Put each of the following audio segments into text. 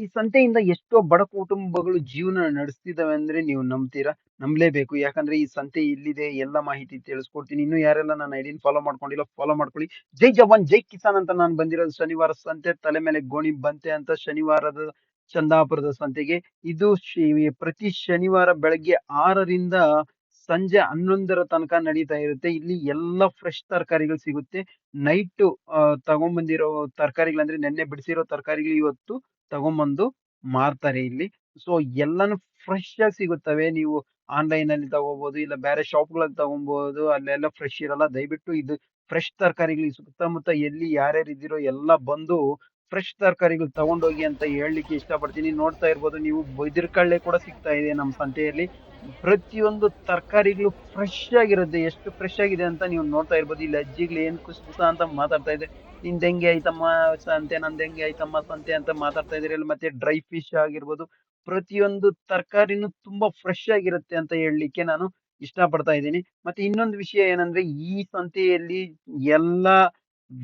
ಈ ಸಂತೆಯಿಂದ ಎಷ್ಟೋ ಬಡ ಕುಟುಂಬಗಳು ಜೀವನ ನಡೆಸ್ತಿದಾವೆ ಅಂದ್ರೆ ನೀವು ನಂಬ್ತೀರಾ? ನಂಬಲೇಬೇಕು. ಯಾಕಂದ್ರೆ ಈ ಸಂತೆ ಎಲ್ಲಿದೆ ಎಲ್ಲ ಮಾಹಿತಿ ತಿಳಿಸ್ಕೊಡ್ತೀನಿ. ಇನ್ನು ಯಾರೆಲ್ಲ ನನ್ನ ಐಡಿನ ಫಾಲೋ ಮಾಡ್ಕೊಂಡಿಲ್ಲ ಫಾಲೋ ಮಾಡ್ಕೊಳ್ಳಿ. ಜೈ ಜವಾನ್ ಜೈ ಕಿಸಾನ್ ಅಂತ ನಾನು ಬಂದಿರೋದು ಶನಿವಾರ ಸಂತೆ ತಲೆ ಮೇಲೆ ಗೋಣಿ ಬಂತೆ ಅಂತ ಶನಿವಾರದ ಚಂದಾಪುರದ ಸಂತೆಗೆ. ಇದು ಪ್ರತಿ ಶನಿವಾರ ಬೆಳಗ್ಗೆ 6ರಿಂದ ಸಂಜೆ 11ರ ತನಕ ನಡೀತಾ ಇರುತ್ತೆ. ಇಲ್ಲಿ ಎಲ್ಲ ಫ್ರೆಶ್ ತರಕಾರಿಗಳು ಸಿಗುತ್ತೆ. ನೈಟ್ ತಗೊಂಬಂದಿರೋ ತರಕಾರಿಗಳಂದ್ರೆ ನೆನ್ನೆ ಬಿಡಿಸಿರೋ ತರಕಾರಿಗಳು ಇವತ್ತು ತಗೊಂಬಂದು ಮಾರ್ತಾರೆ ಇಲ್ಲಿ. ಸೊ ಎಲ್ಲಾನು ಫ್ರೆಶ್ ಆಗಿ ಸಿಗುತ್ತವೆ. ನೀವು ಆನ್ಲೈನ್ ಅಲ್ಲಿ ತಗೋಬಹುದು, ಇಲ್ಲ ಬೇರೆ ಶಾಪ್ಗಳಲ್ಲಿ ತಗೊಬಹುದು. ಅಲ್ಲೆಲ್ಲ ಫ್ರೆಶ್ ಇರಲ್ಲ. ದಯವಿಟ್ಟು ಇದು ಫ್ರೆಶ್ ತರಕಾರಿಗಳು ಸುತ್ತಮುತ್ತ ಎಲ್ಲಿ ಯಾರ್ಯಾರು ಇದ್ದೀರೋ ಎಲ್ಲ ಬಂದು ಫ್ರೆಶ್ ತರಕಾರಿಗಳು ತಗೊಂಡೋಗಿ ಅಂತ ಹೇಳಲಿಕ್ಕೆ ಇಷ್ಟಪಡ್ತೀನಿ. ನೋಡ್ತಾ ಇರ್ಬೋದು ನೀವು, ಬೈದಿರ್ಕಳ್ಳೆ ಕೂಡ ಸಿಗ್ತಾ ಇದೆ ನಮ್ಮ ಸಂತೆಯಲ್ಲಿ. ಪ್ರತಿಯೊಂದು ತರಕಾರಿಗಳು ಫ್ರೆಶ್ ಆಗಿರುತ್ತೆ. ಎಷ್ಟು ಫ್ರೆಶ್ ಆಗಿದೆ ಅಂತ ನೀವು ನೋಡ್ತಾ ಇರ್ಬೋದು. ಇಲ್ಲಿ ಅಜ್ಜಿಗಳು ಏನ್ ಕುಸ್ ಕುಸ ಅಂತ ಮಾತಾಡ್ತಾ ಇದೆ. ನಿಂದ ಹೆಂಗೆ ಆಯ್ತಮ್ಮ ಸಂತೆ, ನಂದ್ ಹೆಂಗೆ ಆಯ್ತಮ್ಮ ಸಂತೆ ಅಂತ ಮಾತಾಡ್ತಾ ಇದ್ರಿ. ಮತ್ತೆ ಡ್ರೈ ಫಿಶ್ ಆಗಿರ್ಬೋದು, ಪ್ರತಿಯೊಂದು ತರಕಾರಿನೂ ತುಂಬಾ ಫ್ರೆಶ್ ಆಗಿರುತ್ತೆ ಅಂತ ಹೇಳಲಿಕ್ಕೆ ನಾನು ಇಷ್ಟಪಡ್ತಾ ಇದ್ದೀನಿ. ಮತ್ತೆ ಇನ್ನೊಂದು ವಿಷಯ ಏನಂದ್ರೆ, ಈ ಸಂತೆಯಲ್ಲಿ ಎಲ್ಲಾ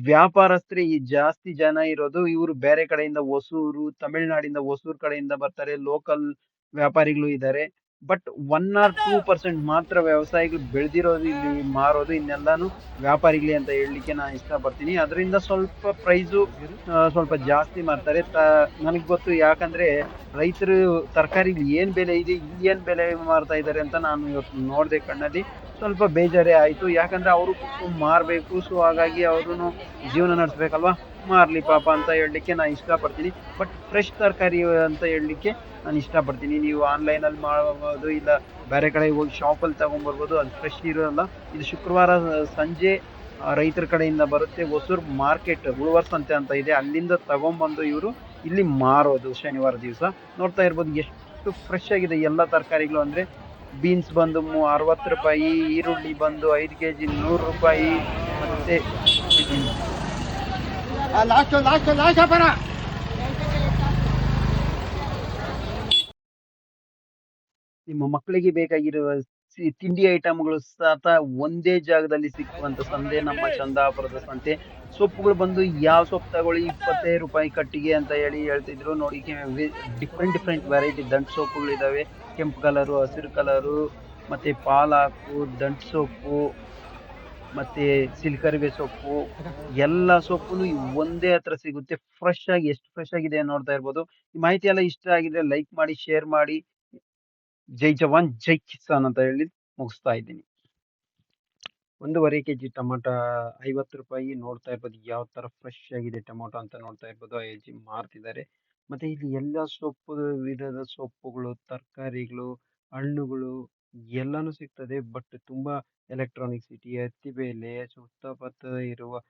ವ್ಯಾಪಾರಸ್ಥರೇ ಈ ಜಾಸ್ತಿ ಜನ ಇರೋದು. ಇವರು ಬೇರೆ ಕಡೆಯಿಂದ ಹೊಸೂರು, ತಮಿಳ್ನಾಡಿಂದ ಹೊಸೂರು ಕಡೆಯಿಂದ ಬರ್ತಾರೆ. ಲೋಕಲ್ ವ್ಯಾಪಾರಿಗಳು ಇದ್ದಾರೆ. ಬಟ್ 1 or 2% ಮಾತ್ರ ವ್ಯವಸಾಯಿಗಳು ಬೆಳೆದಿರೋದು ಇಲ್ಲಿ ಮಾರೋದು. ಇನ್ನೆಲ್ಲಾನು ವ್ಯಾಪಾರಿಗಳೇ ಅಂತ ಹೇಳಲಿಕ್ಕೆ ನಾನು ಇಷ್ಟಪಡ್ತೀನಿ. ಅದರಿಂದ ಸ್ವಲ್ಪ ಪ್ರೈಸು ಸ್ವಲ್ಪ ಜಾಸ್ತಿ ಮಾರ್ತಾರೆ. ನನಗೆ ಗೊತ್ತು, ಯಾಕಂದ್ರೆ ರೈತರು ತರಕಾರಿಗಳು ಏನ್ ಬೆಲೆ ಇದೆ, ಇಲ್ಲಿ ಏನ್ ಬೆಲೆ ಮಾರ್ತಾ ಇದ್ದಾರೆ ಅಂತ ನಾನು ಇವತ್ತು ನೋಡ್ದೆ ಕಣ್ಣಲ್ಲಿ. ಸ್ವಲ್ಪ ಬೇಜಾರೇ ಆಯ್ತು. ಯಾಕಂದ್ರೆ ಅವರು ಕುತ್ಕೊಂಡು ಮಾರ್ಬೇಕು. ಸೊ ಹಾಗಾಗಿ ಅವ್ರು ಜೀವನ ನಡೆಸ್ಬೇಕಲ್ವಾ, ಮಾರ್ಲಿ ಪಾಪ ಅಂತ ಹೇಳಲಿಕ್ಕೆ ನಾನು ಇಷ್ಟಪಡ್ತೀನಿ. ಬಟ್ ಫ್ರೆಶ್ ತರಕಾರಿ ಅಂತ ಹೇಳಲಿಕ್ಕೆ ನಾನು ಇಷ್ಟಪಡ್ತೀನಿ. ನೀವು ಆನ್ಲೈನ್ ಅಲ್ಲಿ ಮಾಡಬಹುದು, ಇಲ್ಲ ಬೇರೆ ಕಡೆ ಹೋಗಿ ಶಾಪಲ್ಲಿ ತಗೊಂಡ್ಬರ್ಬೋದು. ಅದು ಫ್ರೆಶ್ ಇರೋಲ್ಲ. ಇದು ಶುಕ್ರವಾರ ಸಂಜೆ ರೈತರ ಕಡೆಯಿಂದ ಬರುತ್ತೆ. ಹೊಸೂರು ಮಾರ್ಕೆಟ್ ಉಳುವರ್ ಸಂತೆ ಅಂತ ಇದೆ, ಅಲ್ಲಿಂದ ತಗೊಂಡ್ಬಂದು ಇವರು ಇಲ್ಲಿ ಮಾರೋದು ಶನಿವಾರ ದಿವಸ. ನೋಡ್ತಾ ಇರ್ಬೋದು ಎಷ್ಟು ಫ್ರೆಶ್ ಆಗಿದೆ ಎಲ್ಲ ತರಕಾರಿಗಳು. ಅಂದ್ರೆ ಬೀನ್ಸ್ ಬಂದು 60 ರೂಪಾಯಿ, ಈರುಳ್ಳಿ ಬಂದು 5 ಕೆಜಿ 100 ರೂಪಾಯಿ. ಮತ್ತೆ ನಿಮ್ಮ ಮಕ್ಕಳಿಗೆ ಬೇಕಾಗಿರುವ ತಿಂಡಿ ಐಟಮ್ಗಳು ಸತ ಒಂದೇ ಜಾಗದಲ್ಲಿ ಸಿಕ್ಕುವಂತ ಸಂತೆ ನಮ್ಮ ಚಂದಾಪುರದ ಸಂತೆ. ಸೊಪ್ಪುಗಳು ಬಂದು ಯಾವ ಸೊಪ್ಪು ತಗೊಳ್ಳಿ 25 ರೂಪಾಯಿ ಕಟ್ಟಿಗೆ ಅಂತ ಹೇಳ್ತಿದ್ರು. ನೋಡಿ, ಡಿಫ್ರೆಂಟ್ ವೆರೈಟಿ ದಂಟು ಸೊಪ್ಪುಗಳು ಇದಾವೆ. ಕೆಂಪು ಕಲರು, ಹಸಿರು ಕಲರು, ಮತ್ತೆ ಪಾಲಾಕು, ದಂಟು ಸೊಪ್ಪು, ಮತ್ತೆ ಸಿಲ್ಕರಿವೆ ಸೊಪ್ಪು, ಎಲ್ಲ ಸೊಪ್ಪು ಒಂದೇ ಹತ್ರ ಸಿಗುತ್ತೆ. ಫ್ರೆಶ್ ಆಗಿ ಎಷ್ಟು ಫ್ರೆಶ್ ಆಗಿದೆ ನೋಡ್ತಾ ಇರ್ಬೋದು. ಈ ಮಾಹಿತಿ ಎಲ್ಲ ಇಷ್ಟ ಆಗಿದ್ರೆ ಲೈಕ್ ಮಾಡಿ, ಶೇರ್ ಮಾಡಿ. ಜೈ ಜವಾನ್ ಜೈ ಕಿಸಾನ್ ಅಂತ ಹೇಳಿ ಮುಗಿಸ್ತಾ ಇದ್ದೀನಿ. 1.5 ಕೆಜಿ ಟೊಮಾಟೊ 50 ರೂಪಾಯಿ. ನೋಡ್ತಾ ಇರ್ಬೋದು ಯಾವ ತರ ಫ್ರೆಶ್ ಆಗಿದೆ ಟೊಮಾಟೊ ಅಂತ ನೋಡ್ತಾ ಇರ್ಬೋದು. ಅಜ್ಜಿ ಮಾರ್ತಿದ್ದಾರೆ. ಮತ್ತೆ ಇಲ್ಲಿ ಎಲ್ಲ ಸೊಪ್ಪು, ವಿಧದ ಸೊಪ್ಪುಗಳು, ತರಕಾರಿಗಳು, ಹಣ್ಣುಗಳು ಎಲ್ಲಾನು ಸಿಗ್ತದೆ. ಬಟ್ ತುಂಬಾ ಎಲೆಕ್ಟ್ರಾನಿಕ್ ಸಿಟಿ, ಅತ್ತಿಬೇಲೆ ಸುತ್ತಮುತ್ತ ಇರುವ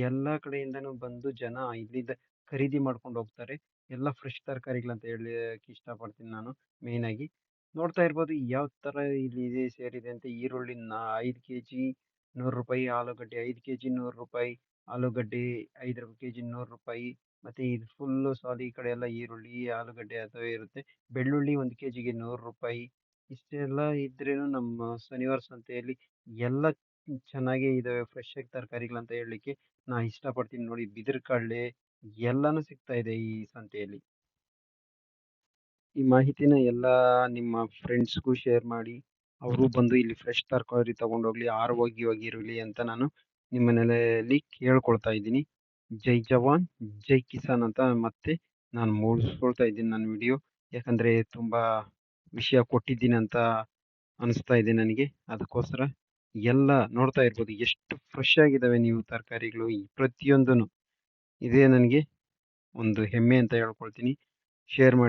ಎಲ್ಲಾ ಕಡೆಯಿಂದನೂ ಬಂದು ಜನ ಇಲ್ಲಿಂದ ಖರೀದಿ ಮಾಡ್ಕೊಂಡು ಹೋಗ್ತಾರೆ. ಎಲ್ಲ ಫ್ರೆಶ್ ತರಕಾರಿಗಳಂತ ಹೇಳಲಿಕ್ಕೆ ಇಷ್ಟಪಡ್ತೀನಿ ನಾನು ಮೇನ್ ಆಗಿ. ನೋಡ್ತಾ ಇರ್ಬೋದು ಯಾವ ತರ ಇಲ್ಲಿ ಇದೆ ಸೇರಿದೆ ಅಂತ. ಈರುಳ್ಳಿ 5 ಕೆಜಿ 100 ರೂಪಾಯಿ, ಆಲೂಗಡ್ಡೆ 5 ಕೆಜಿ 100 ರೂಪಾಯಿ, ಆಲೂಗಡ್ಡೆ 5 ಕೆಜಿ 100 ರೂಪಾಯಿ. ಮತ್ತೆ ಇದು ಫುಲ್ಲು ಸಾಲು ಈ ಕಡೆ ಎಲ್ಲ ಈರುಳ್ಳಿ, ಆಲೂಗಡ್ಡೆ ಅಥವಾ ಇರುತ್ತೆ. ಬೆಳ್ಳುಳ್ಳಿ 1 ಕೆಜಿಗೆ 100 ರೂಪಾಯಿ. ಇಷ್ಟೆಲ್ಲ ಇದ್ರೇನು ನಮ್ಮ ಶನಿವಾರ ಸಂತೆಯಲ್ಲಿ ಎಲ್ಲ ಚೆನ್ನಾಗೇ ಇದಾವೆ ಫ್ರೆಶ್ ಆಗಿ ತರಕಾರಿಗಳಂತ ಹೇಳಲಿಕ್ಕೆ ನಾ ಇಷ್ಟಪಡ್ತೀನಿ. ನೋಡಿ, ಬಿದಿರು ಕಡಲೆ ಎಲ್ಲಾನು ಸಿಗ್ತಾ ಇದೆ ಈ ಸಂತೆಯಲ್ಲಿ. ಈ ಮಾಹಿತಿನ ಎಲ್ಲ ನಿಮ್ಮ ಫ್ರೆಂಡ್ಸ್ಗೂ ಶೇರ್ ಮಾಡಿ. ಅವರು ಬಂದು ಇಲ್ಲಿ ಫ್ರೆಶ್ ತರಕಾರಿ ತಗೊಂಡೋಗ್ಲಿ, ಆರೋಗ್ಯವಾಗಿರಲಿ ಅಂತ ನಾನು ನಿಮ್ಮ ಮನೆಯಲ್ಲಿ ಕೇಳ್ಕೊಳ್ತಾ ಇದ್ದೀನಿ. ಜೈ ಜವಾನ್ ಜೈ ಕಿಸಾನ್ ಅಂತ ಮತ್ತೆ ನಾನು ಮುಗಿಸ್ಕೊಳ್ತಾ ಇದ್ದೀನಿ ನನ್ನ ವಿಡಿಯೋ. ಯಾಕಂದ್ರೆ ತುಂಬಾ ವಿಷಯ ಕೊಟ್ಟಿದ್ದೀನಿ ಅಂತ ಅನಿಸ್ತಾ ಇದೆ ನನಗೆ. ಅದಕ್ಕೋಸ್ಕರ ಎಲ್ಲ ನೋಡ್ತಾ ಇರ್ಬೋದು ಎಷ್ಟು ಫ್ರೆಶ್ ಆಗಿದಾವೆ ನೀವು ತರಕಾರಿಗಳು ಈ ಪ್ರತಿಯೊಂದನು. ಇದೇ ನನಗೆ ಒಂದು ಹೆಮ್ಮೆ ಅಂತ ಹೇಳ್ಕೊಳ್ತೀನಿ. ಶೇರ್ ಮಾಡಿ.